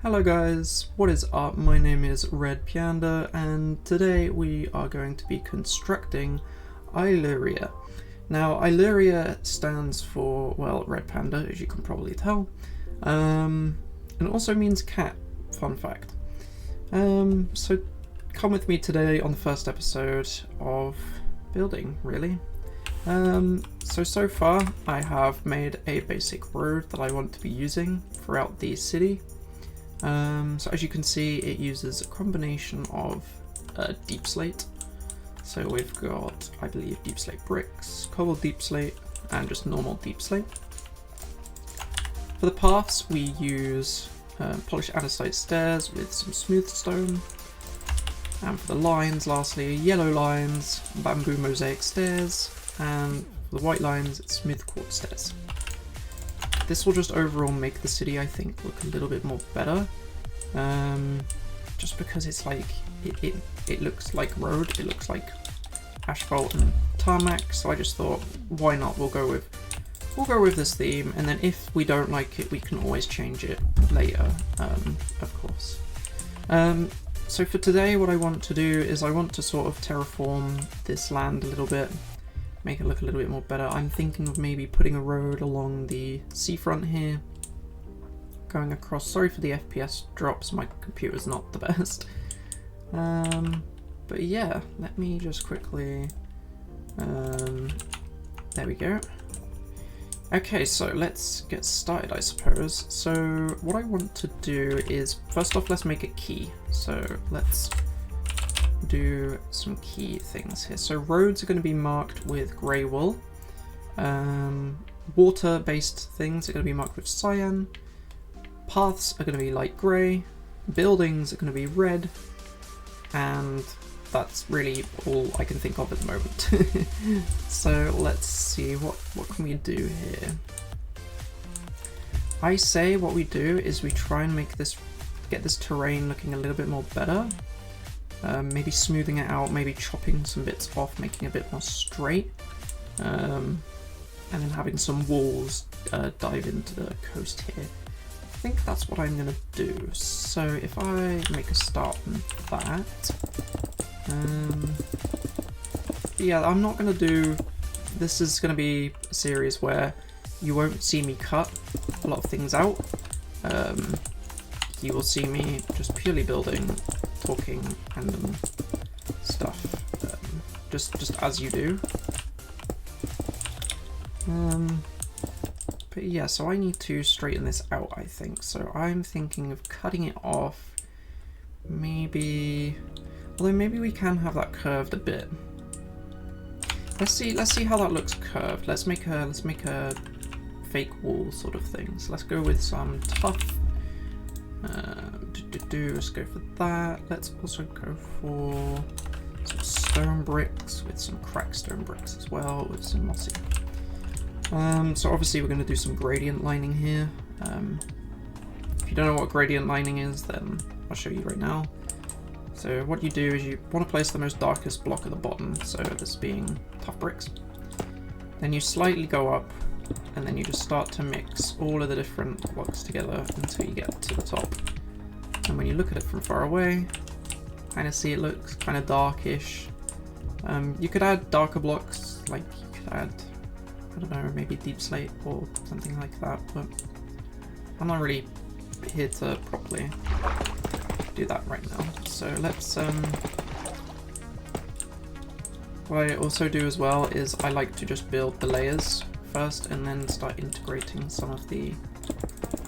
Hello guys, what is up? My name is Red Pianda and today we are going to be constructing Ailuria. Now Ailuria stands for, well, Red Panda, as you can probably tell, and it also means cat, fun fact. So come with me today on the first episode of building, really. So far I have made a basic road that I want to be using throughout the city. So as you can see, it uses a combination of deep slate. So we've got, I believe, deep slate bricks, cobbled deep slate, and just normal deep slate. For the paths, we use polished andesite stairs with some smooth stone. And for the lines, lastly, yellow lines, bamboo mosaic stairs, and for the white lines, it's smooth quartz stairs. This will just overall make the city, I think, look a little bit more better. Just because it's like, it looks like road, it looks like asphalt and tarmac, so I just thought, why not, we'll go with this theme, and then if we don't like it, we can always change it later, of course. So for today, what I want to do is I want to sort of terraform this land a little bit, make it look a little bit more better. I'm thinking of maybe putting a road along the seafront here, going across. Sorry for the FPS drops, my computer's not the best. But yeah, let me just quickly, there we go. Okay, so let's get started, I suppose. So what I want to do is, first off, let's make a key. So let's do some key things here. So roads are going to be marked with grey wool. Water-based things are going to be marked with cyan. Paths are going to be light grey. Buildings are going to be red. And that's really all I can think of at the moment. So let's see, what can we do here? I say what we do is we try and get this terrain looking a little bit more better. Maybe smoothing it out, maybe chopping some bits off, making it a bit more straight. And then having some walls dive into the coast here. I think that's what I'm going to do. So if I make a start on that. Yeah, I'm not going to do... This is going to be a series where you won't see me cut a lot of things out. You will see me just purely building, talking, random stuff, just as you do. But yeah, so I need to straighten this out, I think. So I'm thinking of cutting it off. Maybe, although maybe we can have that curved a bit. Let's see how that looks curved. Let's make a fake wall sort of thing. So let's go with some tough. Let's go for that. Let's also go for some stone bricks with some cracked stone bricks as well, with some mossy. So obviously we're going to do some gradient lining here. If you don't know what gradient lining is, then I'll show you right now. So what you do is you want to place the most darkest block at the bottom, so this being tough bricks. Then you slightly go up, and then you just start to mix all of the different blocks together until you get to the top. And when you look at it from far away, kind of see it looks kind of darkish. You could add darker blocks, like you could add, I don't know, maybe deep slate or something like that, but I'm not really here to properly do that right now. So let's, what I also do as well is I like to just build the layers first and then start integrating some of the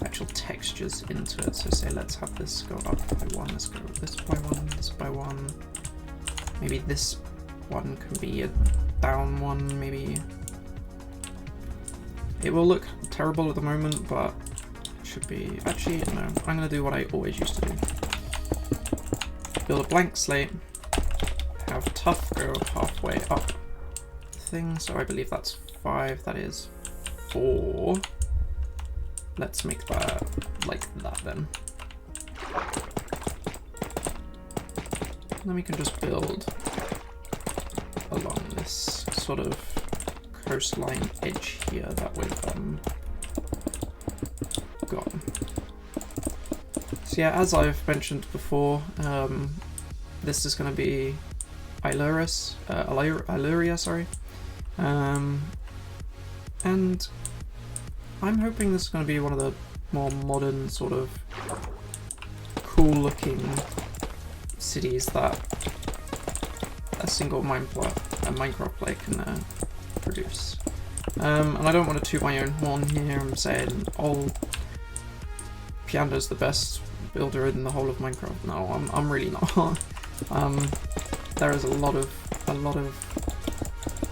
actual textures into it. So say let's have this go up by one, let's go this by one, this by one. Maybe this one can be a down one, maybe. It will look terrible at the moment, but it should be, actually no, I'm going to do what I always used to do. Build a blank slate, have tough go halfway up the thing, so I believe that's 5, that is 4. Let's make that like that then. And then we can just build along this sort of coastline edge here, that way got So yeah, as I've mentioned before, this is going to be Ailuria, sorry. And I'm hoping this is going to be one of the more modern, sort of cool-looking cities that a single Minecraft player can produce. And I don't want to toot my own horn here and saying, oh, Pianda's the best builder in the whole of Minecraft. No, I'm really not. There is a lot of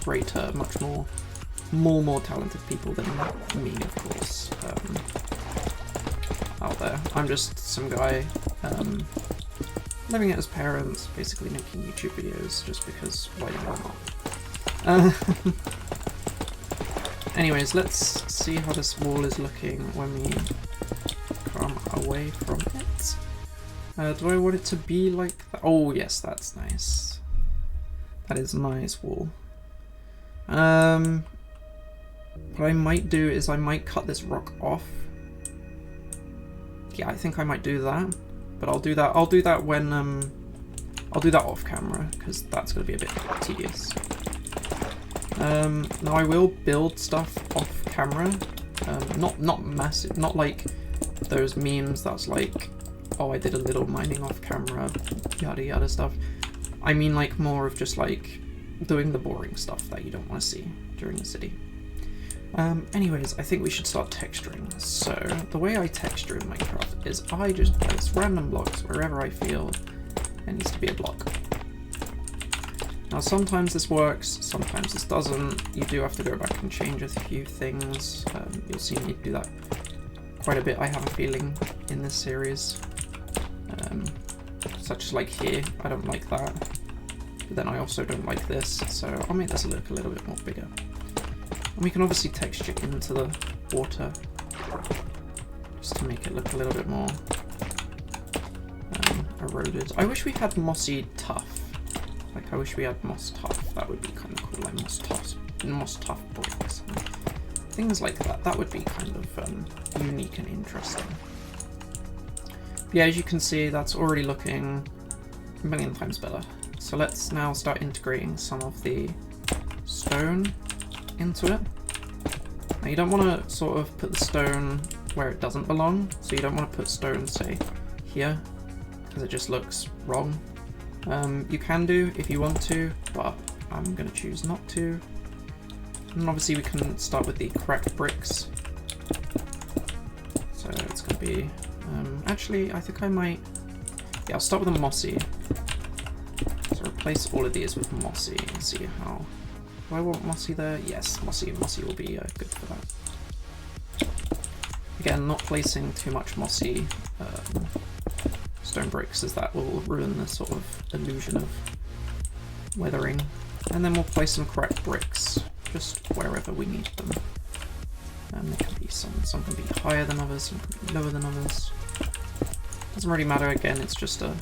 greater, much more talented people than me, of course, out there. I'm just some guy living at his parents, basically making YouTube videos just because why not? Anyways, let's see how this wall is looking when we come away from it. Do I want it to be like that? Oh yes, that's nice. That is a nice wall. What I might do is I might cut this rock off. Yeah, I think I might do that. But I'll do that when I'll do that off camera, because that's gonna be a bit tedious. Now I will build stuff off camera. Not massive, not like those memes that's like, oh, I did a little mining off camera, yada yada stuff. I mean like more of just like doing the boring stuff that you don't want to see during the city. Anyways, I think we should start texturing. So the way I texture in Minecraft is I just place random blocks wherever I feel there needs to be a block. Now sometimes this works, sometimes this doesn't. You do have to go back and change a few things. You'll see me do that quite a bit, I have a feeling, in this series. Such as like here, I don't like that. But then I also don't like this, so I'll make this look a little bit more bigger. And we can obviously texture into the water, just to make it look a little bit more eroded. I wish we had mossy tuff. Like, I wish we had moss tuff. That would be kind of cool, like moss tuff bricks. And things like that. That would be kind of unique and interesting. But yeah, as you can see, that's already looking a million times better. So let's now start integrating some of the stone into it. Now you don't want to sort of put the stone where it doesn't belong, so you don't want to put stone, say, here, because it just looks wrong. You can do if you want to, but I'm going to choose not to. And obviously we can start with the cracked bricks. So it's going to be... actually, I think I might... Yeah, I'll start with a mossy. So replace all of these with mossy and see how... Do I want mossy there? Yes, mossy will be good for that. Again, not placing too much mossy stone bricks, as that will ruin the sort of illusion of weathering. And then we'll place some cracked bricks just wherever we need them. And there can be some can be higher than others, some can be lower than others. Doesn't really matter. Again, it's just a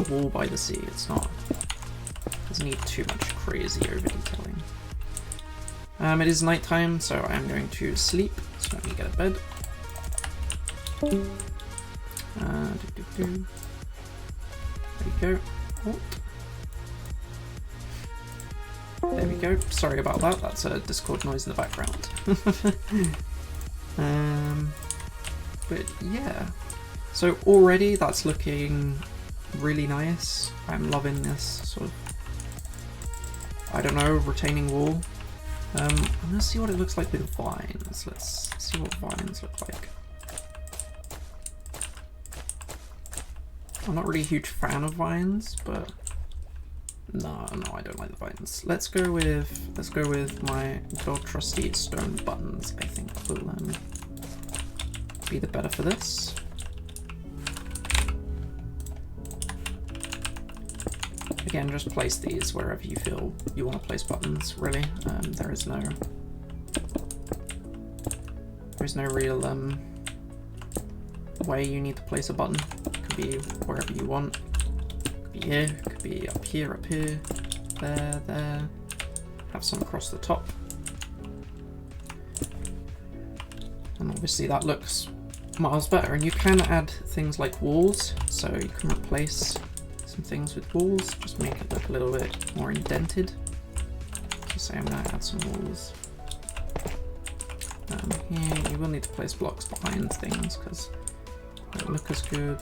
wall by the sea. It's not. Doesn't need too much crazy over detailing. It is nighttime, so I am going to sleep. So let me get a bed. There we go. Oh. There we go. Sorry about that. That's a Discord noise in the background. But yeah. So already that's looking really nice. I'm loving this sort of, I don't know, retaining wall. I'm gonna see what it looks like with vines. Let's see what vines look like. I'm not really a huge fan of vines, but no, I don't like the vines. Let's go with my good old trusty stone buttons. I think will be the better for this. Again, just place these wherever you feel you want to place buttons, really. There is no real way you need to place a button. It could be wherever you want. It could be here, it could be up here, there. Have some across the top. And obviously that looks miles better. And you can add things like walls, so you can replace some things with walls, just make it look a little bit more indented. So say I'm going to add some walls. Here you will need to place blocks behind things because they don't look as good.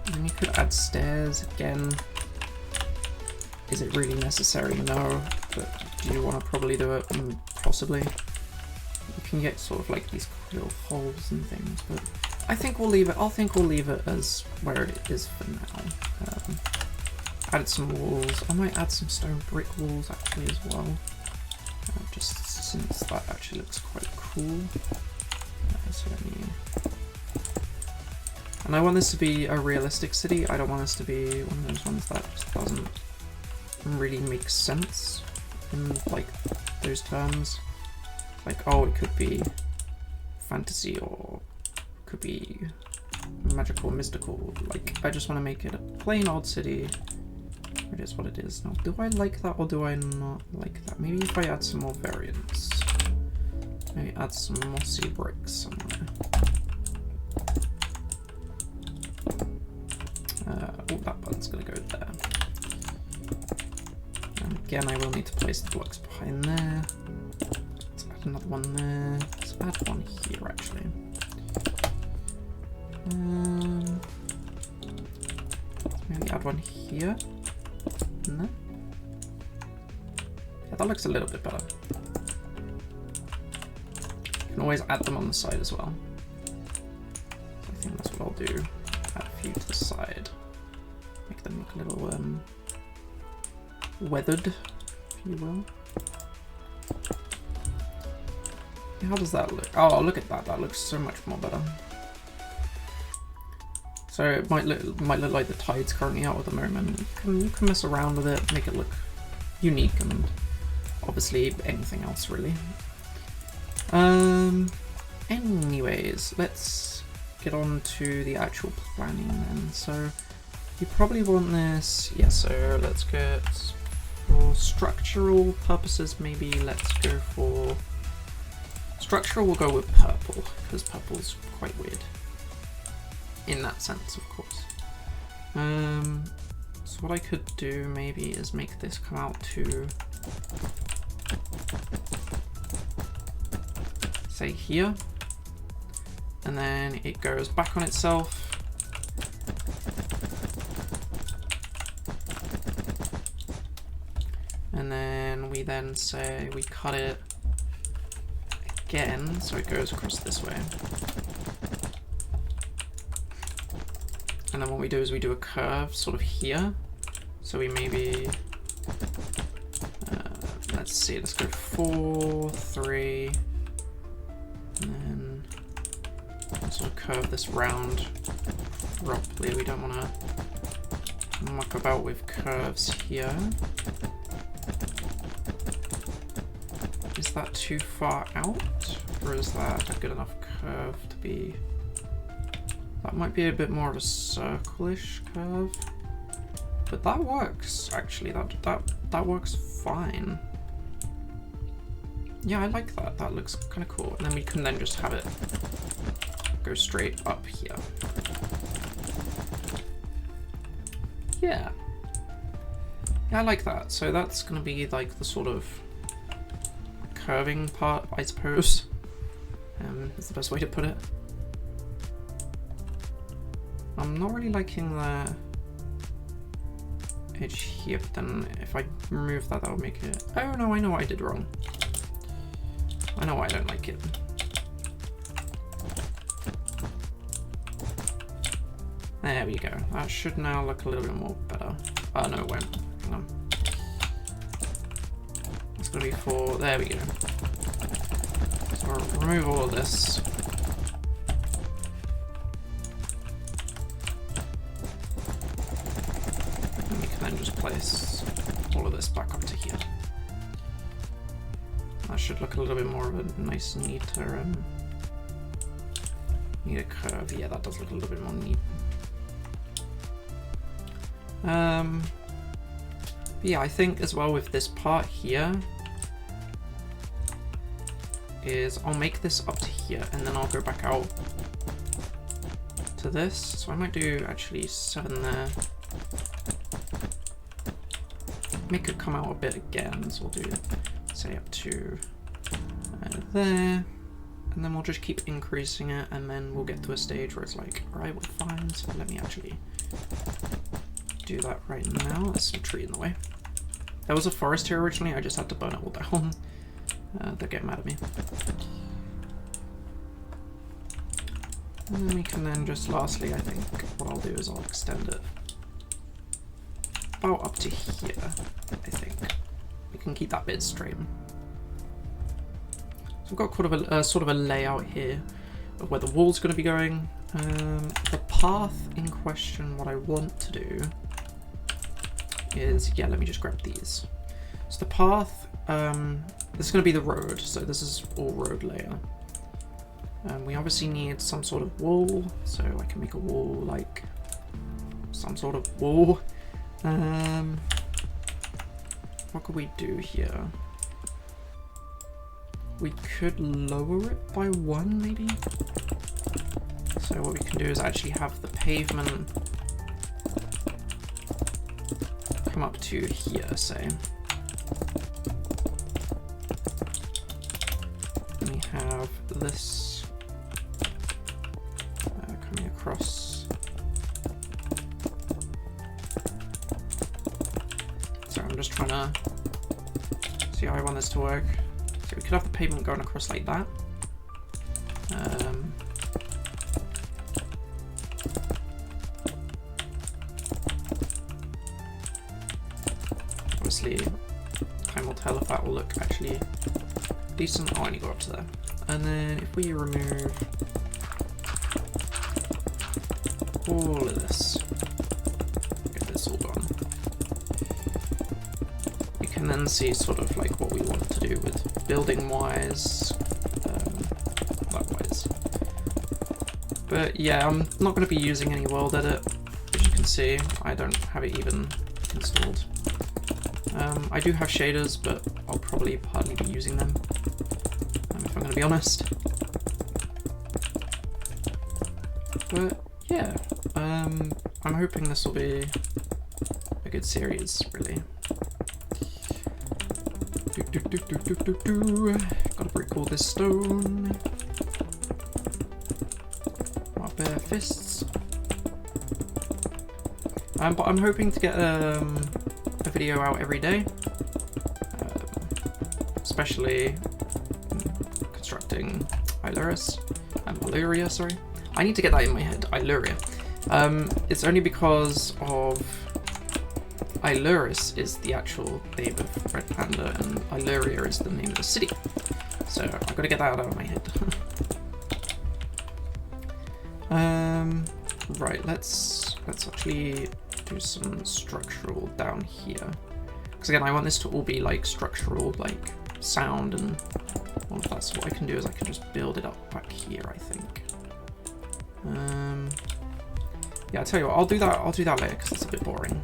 And then you could add stairs again. Is it really necessary? No, but do you want to probably do it? Possibly. You can get sort of like these little holes and things, but I think we'll leave it. I think we'll leave it as where it is for now. Added some walls. I might add some stone brick walls actually as well, just since that actually looks quite cool. So let me. And I want this to be a realistic city. I don't want this to be one of those ones that just doesn't really make sense in like those terms. Like, oh, it could be fantasy or it could be magical, mystical. Like, I just want to make it a plain old city. It is what it is. Now, do I like that or do I not like that? Maybe if I add some more variants. Maybe add some mossy bricks somewhere. Oh, that button's gonna go there. And again, I will need to place the blocks behind there. Let's add another one there. Let's add one here, actually. Maybe add one here. No. Yeah, that looks a little bit better. You can always add them on the side as well. So I think that's what I'll do. Add a few to the side. Make them look a little weathered, if you will. How does that look? Oh, look at that. That looks so much more better. So it might look like the tide's currently out at the moment. You can mess around with it, make it look unique, and obviously anything else really. Anyways, let's get on to the actual planning then. So you probably want this. Yeah. So let's get for structural purposes. Maybe let's go for structural. We'll go with purple because purple's quite weird. In that sense, of course. So what I could do maybe is make this come out to, say, here, and then it goes back on itself. And then we then say we cut it again, so it goes across this way. And then what we do is we do a curve sort of here. So we maybe, let's see, let's go 4, 3, and then sort of curve this round roughly. We don't want to muck about with curves here. Is that too far out? Or is that a good enough curve to be... That might be a bit more of a circle-ish curve, but that works actually. That works fine. Yeah, I like that. That looks kind of cool. And then we can then just have it go straight up here. Yeah. Yeah, I like that. So that's gonna be like the sort of curving part, I suppose. Is the best way to put it. I'm not really liking the edge here, but then if I remove that, that would make it... Oh no, I know what I did wrong. I know why I don't like it. There we go. That should now look a little bit more better. Oh no, it won't. Hang on. It's gonna be 4... There we go. So I'll remove all of this. Then just place all of this back up to here. That should look a little bit more of a nice, neater, neater curve. Yeah, that does look a little bit more neat. Yeah, I think as well with this part here is I'll make this up to here and then I'll go back out this, so I might do actually 7 there. Make it come out a bit again, so we'll do, say, up to there. And then we'll just keep increasing it, and then we'll get to a stage where it's like, alright, we're fine. So let me actually do that right now. There's some tree in the way. There was a forest here originally, I just had to burn it all down. They're getting mad at me. And then we can then just lastly, I think, what I'll do is I'll extend it about up to here, I think. We can keep that bit straight. So we've got kind of a sort of a layout here of where the wall's going to be going. The path in question, what I want to do is, yeah, let me just grab these. So the path, this is going to be the road, so this is all road layer. We obviously need some sort of wall, so I can make a wall like some sort of wall. What could we do here? We could lower it by 1, maybe? So what we can do is actually have the pavement come up to here, say. And we have this coming across. So I'm just trying to see how I want this to work. So we could have the pavement going across like that. Obviously, time will tell if that will look actually decent. Oh, I need to go up to there. And then if we remove all of this, get this all gone, we can then see sort of like what we want to do with building wise, that wise. But yeah, I'm not going to be using any world edit. As you can see, I don't have it even installed. I do have shaders, but I'll probably hardly be using them, if I'm going to be honest. But yeah, I'm hoping this will be a good series, really. Gotta recall this stone. My bare fists. But I'm hoping to get a video out every day, especially constructing Ailuria, sorry. I need to get that in my head, Ailuria. It's only because of Ailuris is the actual name of Red Panda, and Ailuria is the name of the city. So I've got to get that out of my head. Right, let's actually do some structural down here. Because again, I want this to all be like structural, like sound and all of that. So what I can do is I can just build it up back here, I think. Yeah, I'll tell you what, I'll do that later because it's a bit boring.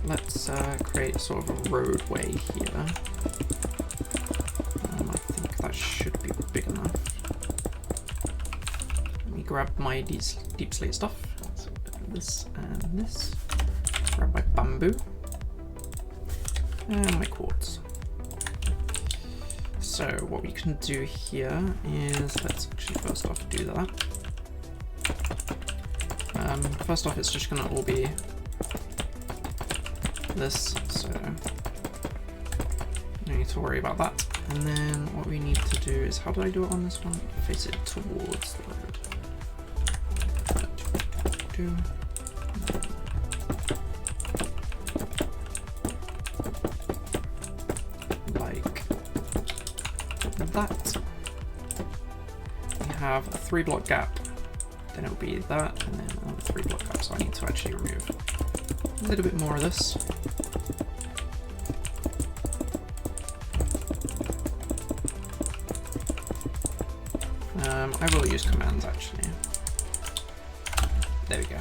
Let's create sort of a roadway here. I think that should be big enough. Let me grab my deep slate stuff. So this and this. Grab my bamboo. And my quartz. So what we can do here is, let's actually first off do that. First off, it's just gonna all be this, so no need to worry about that. And then what we need to do is, how do I do it on this one? Face it towards the road. Like that. We have a 3-block gap, then it'll be that, and then another 3-block gap, so I need to actually remove a little bit more of this. I will use commands actually. There we go.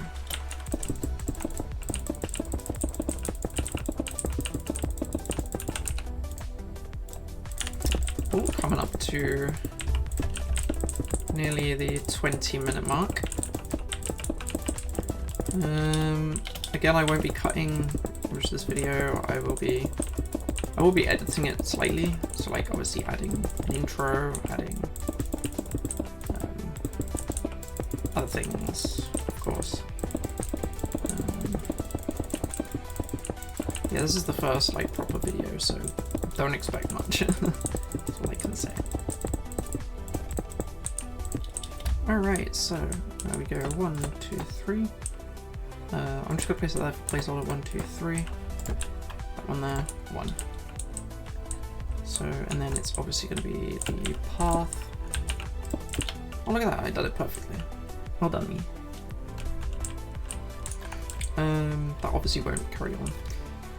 Oh, coming up to nearly the 20-minute mark. Again, I won't be cutting most of this video. I will be editing it slightly. So like obviously adding an intro, adding other things, of course. Yeah, this is the first like proper video, so don't expect much. That's all I can say. Alright, so there we go. 1, 2, 3. I'm just gonna place it there for placeholder 1, 2, 3. That one there, 1. So, and then it's obviously gonna be the path. Oh, look at that! I did it perfectly. Well done, me. That obviously won't carry on.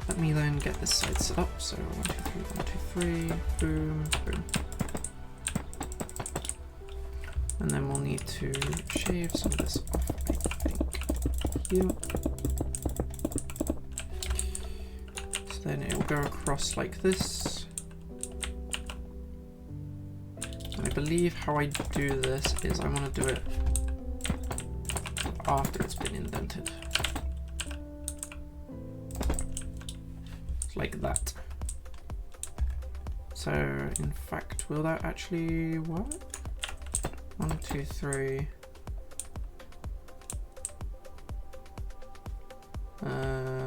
Let me then get this side set up. So 1, 2, 3, 1, 2, 3, boom, boom. And then we'll need to shave some of this off, I think, here. So then it will go across like this. And I believe how I do this is I want to do it after it's been indented. Like that. So in fact, will that actually work? 1, 2, 3.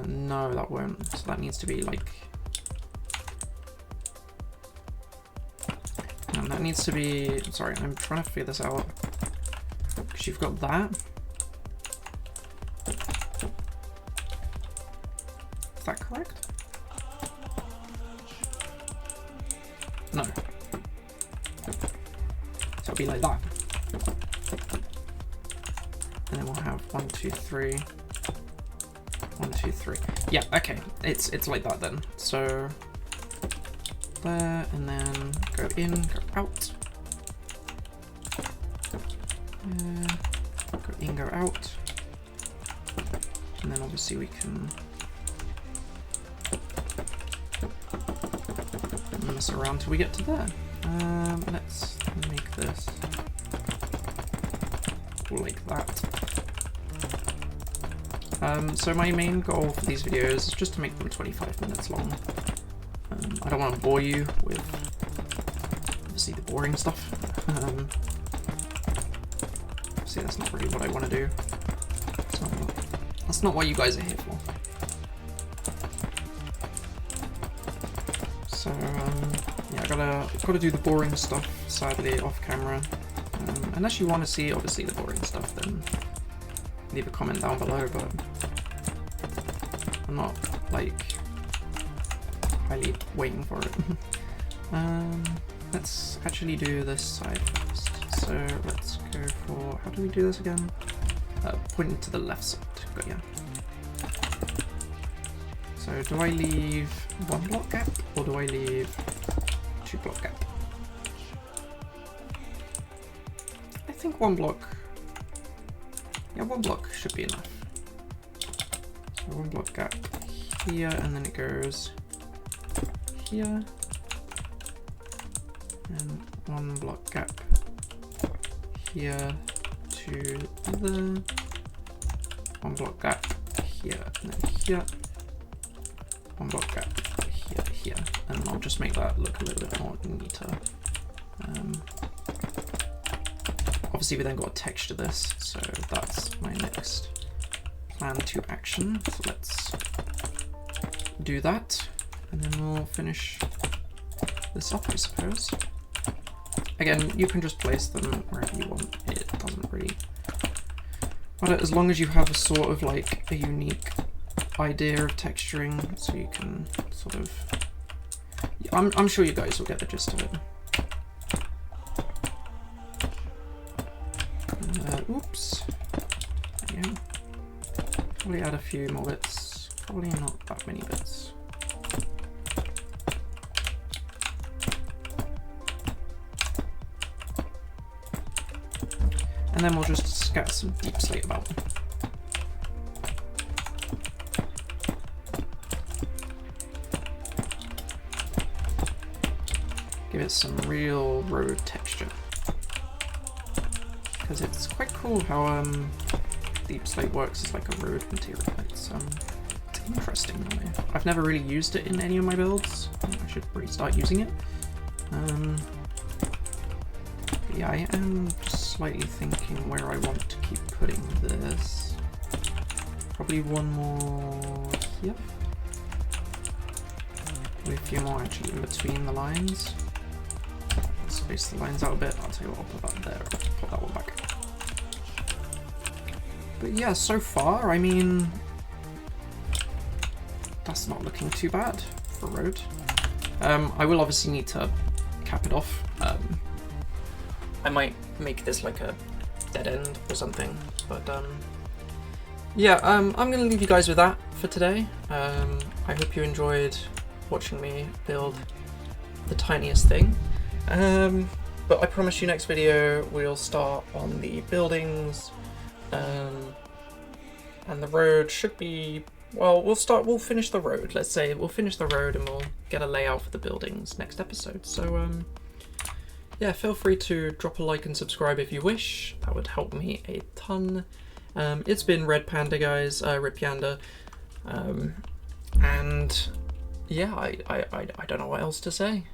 No, that won't. So that needs to be like. And that needs to be. Sorry, I'm trying to figure this out. Because you've got that. Is that correct? No. So it'll be like that. And then we'll have 1, 2, 3. 1, 2, 3. Yeah, okay. It's like that then. So there, and then go in, go out. Go in, go out. And then obviously we can mess around till we get to there. Let's make this like that. So my main goal for these videos is just to make them 25 minutes long. I don't want to bore you with obviously the boring stuff. See, that's not really what I want to do. That's not what you guys are here for. So yeah, I gotta do the boring stuff, sadly, off camera. Unless you want to see, obviously, the boring stuff, then leave a comment down below, but I'm not, like, highly waiting for it. Let's actually do this side first. So let's go for, how do we do this again? Pointing to the left side, got ya. So do I leave 1 block gap, or do I leave 2 block gap? I think 1 block, yeah, 1 block should be enough. So 1 block gap here, and then it goes here, and 1 block gap here to there, 1 block gap here, and then here, 1 block gap here, and then I'll just make that look a little bit more neater. Obviously we then got to texture this, so that's my next plan to action. So let's do that, and then we'll finish this up, I suppose. Again, you can just place them wherever you want, it doesn't really matter, as long as you have a sort of like a unique idea of texturing, so you can sort of, I'm sure you guys will get the gist of it. Oops. There you go. Probably add a few more bits. Probably not that many bits. And then we'll just scatter some deep slate about. Give it some real road texture. because it's quite cool how deep slate works as like a road material. It's interesting. I've never really used it in any of my builds. I should really start using it. Yeah, I am just slightly thinking where I want to keep putting this. Probably one more here. Maybe a few more actually in between the lines. Space the lines out a bit. I'll tell you what, I'll put that there. I'll put that one back. But yeah, so far, I mean, that's not looking too bad for a road. I will obviously need to cap it off. I might make this like a dead end or something, but yeah, I'm gonna leave you guys with that for today. I hope you enjoyed watching me build the tiniest thing. But I promise you next video we'll start on the buildings, and the road should be, well, we'll finish the road. Let's say we'll finish the road and we'll get a layout for the buildings next episode. So yeah, feel free to drop a like and subscribe if you wish. That would help me a ton. It's been Red Panda, guys, Red Pianda, and yeah, I don't know what else to say.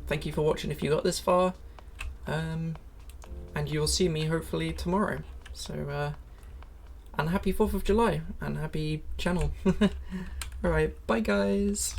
Thank you for watching if you got this far, and you will see me hopefully tomorrow. So, and happy 4th of July, and happy channel. Alright, bye guys!